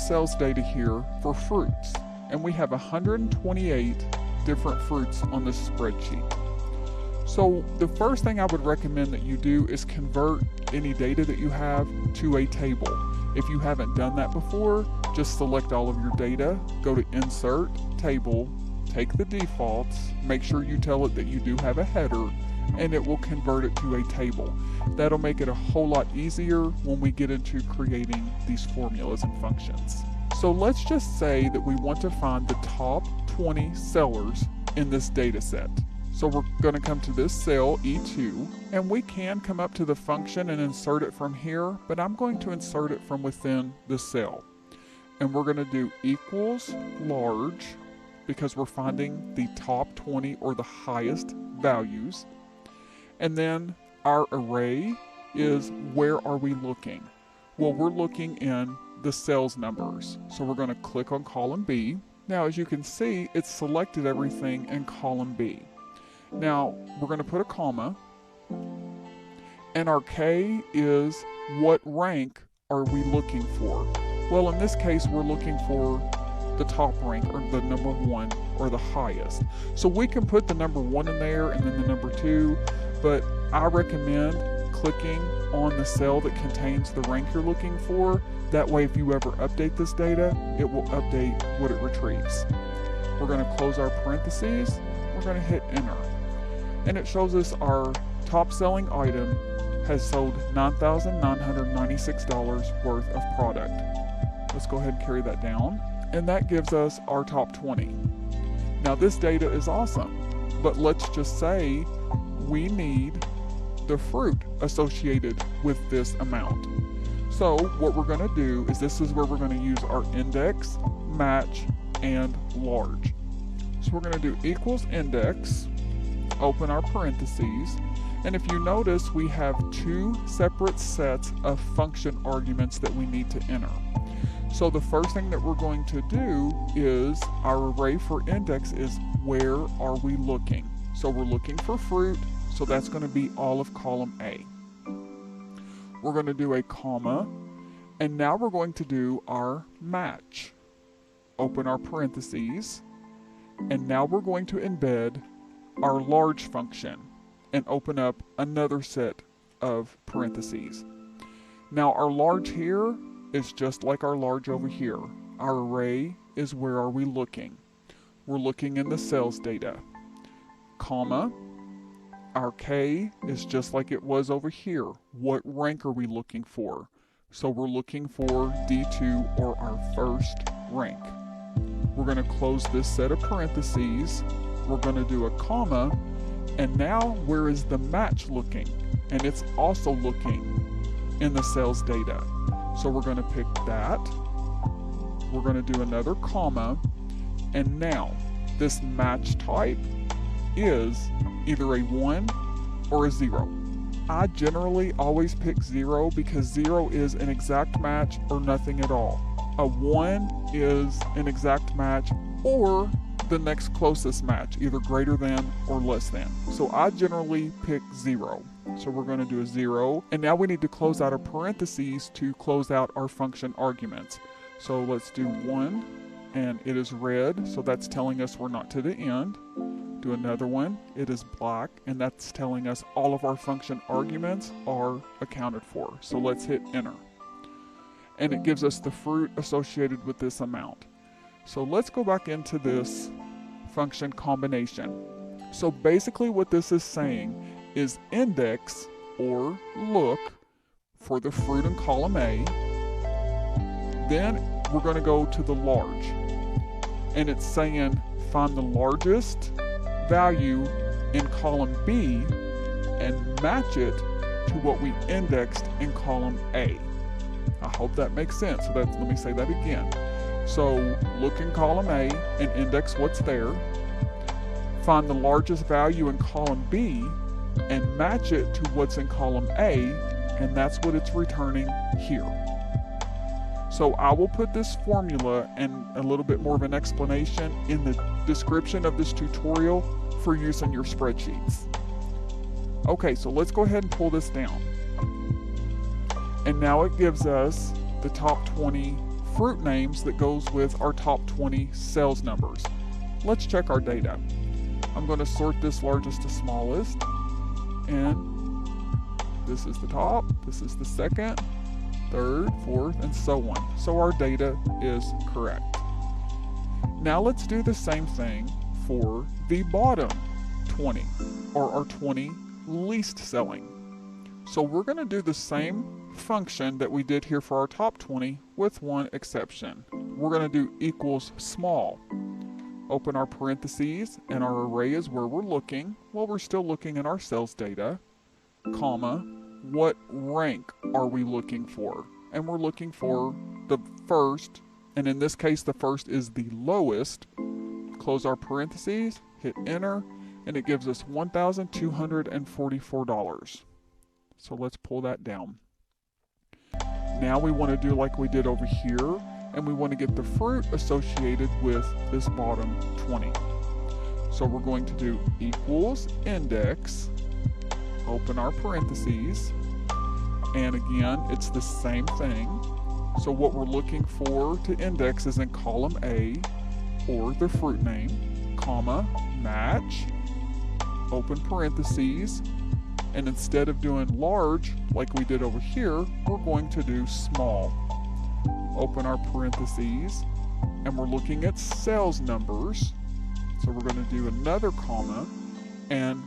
sales data here for fruits, and we have 128 different fruits on this spreadsheet. So the first thing I would recommend that you do is convert any data that you have to a table. If you haven't done that before, just select all of your data, go to Insert, Table, take the defaults, make sure you tell it that you do have a header, and it will convert it to a table. That'll make it a whole lot easier when we get into creating these formulas and functions. So let's just say that we want to find the top 20 sellers in this data set. So we're going to come to this cell, E2, and we can come up to the function and insert it from here, but I'm going to insert it from within the cell. And we're going to do equals large, because we're finding the top 20 or the highest values. And then our array is where are we looking? Well, we're looking in the sales numbers. So we're going to click on column B. Now, as you can see, it's selected everything in column B. Now, we're going to put a comma, and our K is what rank are we looking for? Well, in this case, we're looking for the top rank, or the number 1, or the highest. So we can put the number 1 in there and then the number 2, but I recommend clicking on the cell that contains the rank you're looking for. That way, if you ever update this data, it will update what it retrieves. We're going to close our parentheses, we're going to hit enter. And it shows us our top selling item has sold $9,996 worth of product. Let's go ahead and carry that down. And that gives us our top 20. Now this data is awesome, but let's just say we need the fruit associated with this amount. So what we're going to do is this is where we're going to use our index, match, and large. So we're going to do equals index, open our parentheses, and if you notice, we have 2 separate sets of function arguments that we need to enter. So the first thing that we're going to do is our array for index is where are we looking? So we're looking for fruit, so that's going to be all of column A. We're going to do a comma, and now we're going to do our match. Open our parentheses, and now we're going to embed our large function and open up another set of parentheses. Now our large here is just like our large over here. Our array is where are we looking? We're looking in the sales data. Comma, our K is just like it was over here. What rank are we looking for? So we're looking for D2 or our first rank. We're going to close this set of parentheses. We're going to do a comma, and now where is the match looking? And it's also looking in the sales data. So we're going to pick that. We're going to do another comma, and now this match type is either a 1 or a 0. I generally always pick 0 because 0 is an exact match or nothing at all. A 1 is an exact match or the next closest match, either greater than or less than. So I generally pick 0. So we're going to do a 0, and now we need to close out our parentheses to close out our function arguments. So let's do 1, and it is red, so that's telling us we're not to the end. Do another one, it is black, and that's telling us all of our function arguments are accounted for. So let's hit enter. And it gives us the fruit associated with this amount. So let's go back into this function combination. So basically what this is saying is index or look for the fruit in column A. Then we're going to go to the large. And it's saying find the largest value in column B and match it to what we indexed in column A. I hope that makes sense. So let me say that again. So look in column A and index what's there. Find the largest value in column B and match it to what's in column A, and that's what it's returning here. So I will put this formula and a little bit more of an explanation in the description of this tutorial for use in your spreadsheets. Okay, so let's go ahead and pull this down. And now it gives us the top 20 fruit names that goes with our top 20 sales numbers. Let's check our data. I'm going to sort this largest to smallest, and this is the top, this is the second, third, fourth, and so on. So our data is correct. Now let's do the same thing for the bottom 20, or our 20 least selling. So we're going to do the same function that we did here for our top 20 with one exception. We're going to do equals small. Open our parentheses, and our array is where we're looking. Well, we're still looking at our sales data, comma, what rank are we looking for? And we're looking for the first, and in this case the first is the lowest. Close our parentheses, hit enter, and it gives us $1,244. So let's pull that down. Now we want to do like we did over here, and we want to get the fruit associated with this bottom 20. So we're going to do equals index, open our parentheses, and again, it's the same thing. So what we're looking for to index is in column A, or the fruit name, comma, match, open parentheses, and instead of doing large like we did over here, we're going to do small. Open our parentheses, and we're looking at sales numbers. So we're going to do another comma, and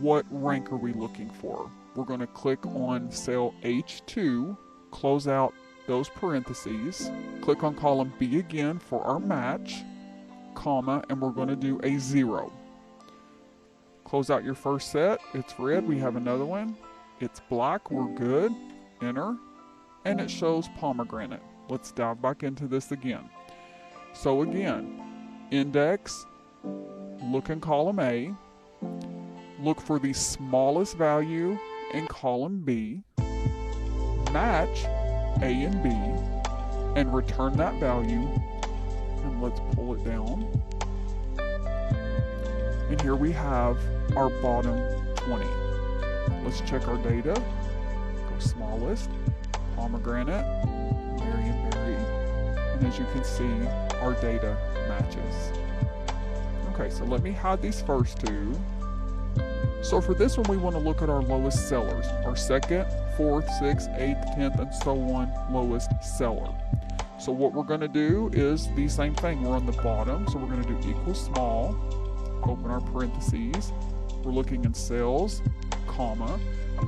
what rank are we looking for? We're going to click on cell H2, close out those parentheses, click on column B again for our match, comma, and we're going to do a 0. Close out your first set. It's red. We have another one. It's black. We're good. Enter. And it shows pomegranate. Let's dive back into this again. So again, index, look in column A, look for the smallest value in column B, match A and B, and return that value. And let's pull it down. And here we have our bottom 20. Let's check our data. Go smallest, pomegranate, Marionberry, and as you can see, our data matches. Okay, so let me hide these first two. So for this one, we want to look at our lowest sellers, our second, fourth, sixth, eighth, 10th, and so on lowest seller. So what we're going to do is the same thing. We're on the bottom, so we're going to do equals small, open our parentheses, we're looking in sales, comma,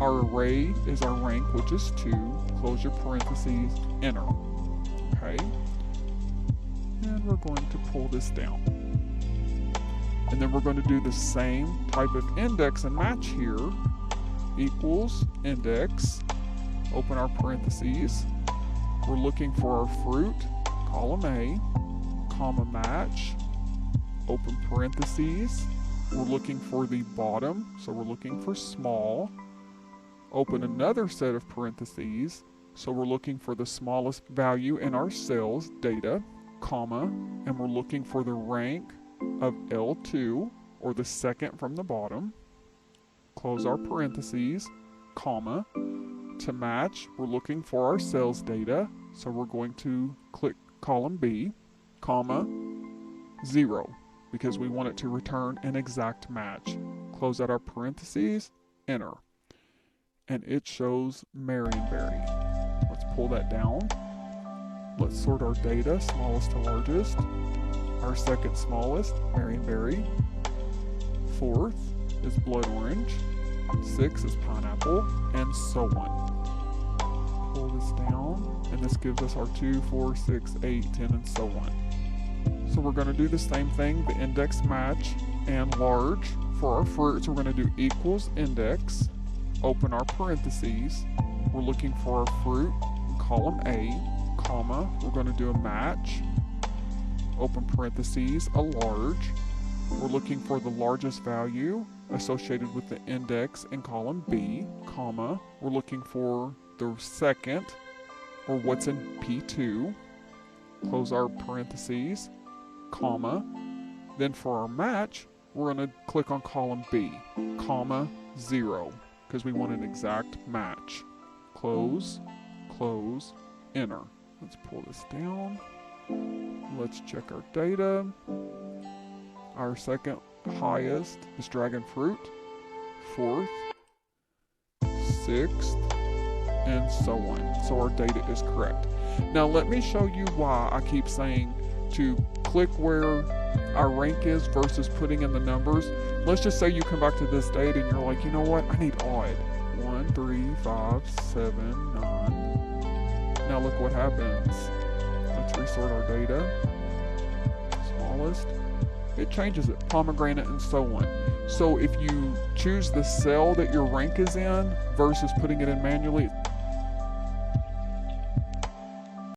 our array is our rank, which is 2, close your parentheses, enter. Okay, and we're going to pull this down. And then we're going to do the same type of index and match here, equals index, open our parentheses, we're looking for our fruit, column A, comma match, open parentheses, we're looking for the bottom, so we're looking for small, open another set of parentheses, so we're looking for the smallest value in our sales data, comma, and we're looking for the rank of L2, or the second from the bottom, close our parentheses, comma, to match, we're looking for our sales data, so we're going to click column B, comma, 0, because we want it to return an exact match. Close out our parentheses, enter. And it shows Marionberry. Let's pull that down. Let's sort our data, smallest to largest. Our second smallest, Marionberry. Fourth is blood orange. 6 is pineapple, and so on. Pull this down, and this gives us our 2, 4, 6, 8, 10, and so on. So we're going to do the same thing, the index match and large for our fruits. We're going to do equals index, open our parentheses, we're looking for our fruit in column A, comma, we're going to do a match, open parentheses, a large, we're looking for the largest value associated with the index in column B, comma, we're looking for the second, or what's in P2, close our parentheses, comma, then for our match, we're going to click on column B, comma, 0, because we want an exact match. Close, close, enter. Let's pull this down. Let's check our data. Our second highest is dragon fruit, fourth, sixth, and so on. So our data is correct. Now let me show you why I keep saying to click where our rank is versus putting in the numbers. Let's just say you come back to this data and you're like, you know what, I need odd. 1, 3, 5, 7, 9. Now look what happens. Let's resort our data. Smallest. It changes it, pomegranate and so on. So if you choose the cell that your rank is in versus putting it in manually,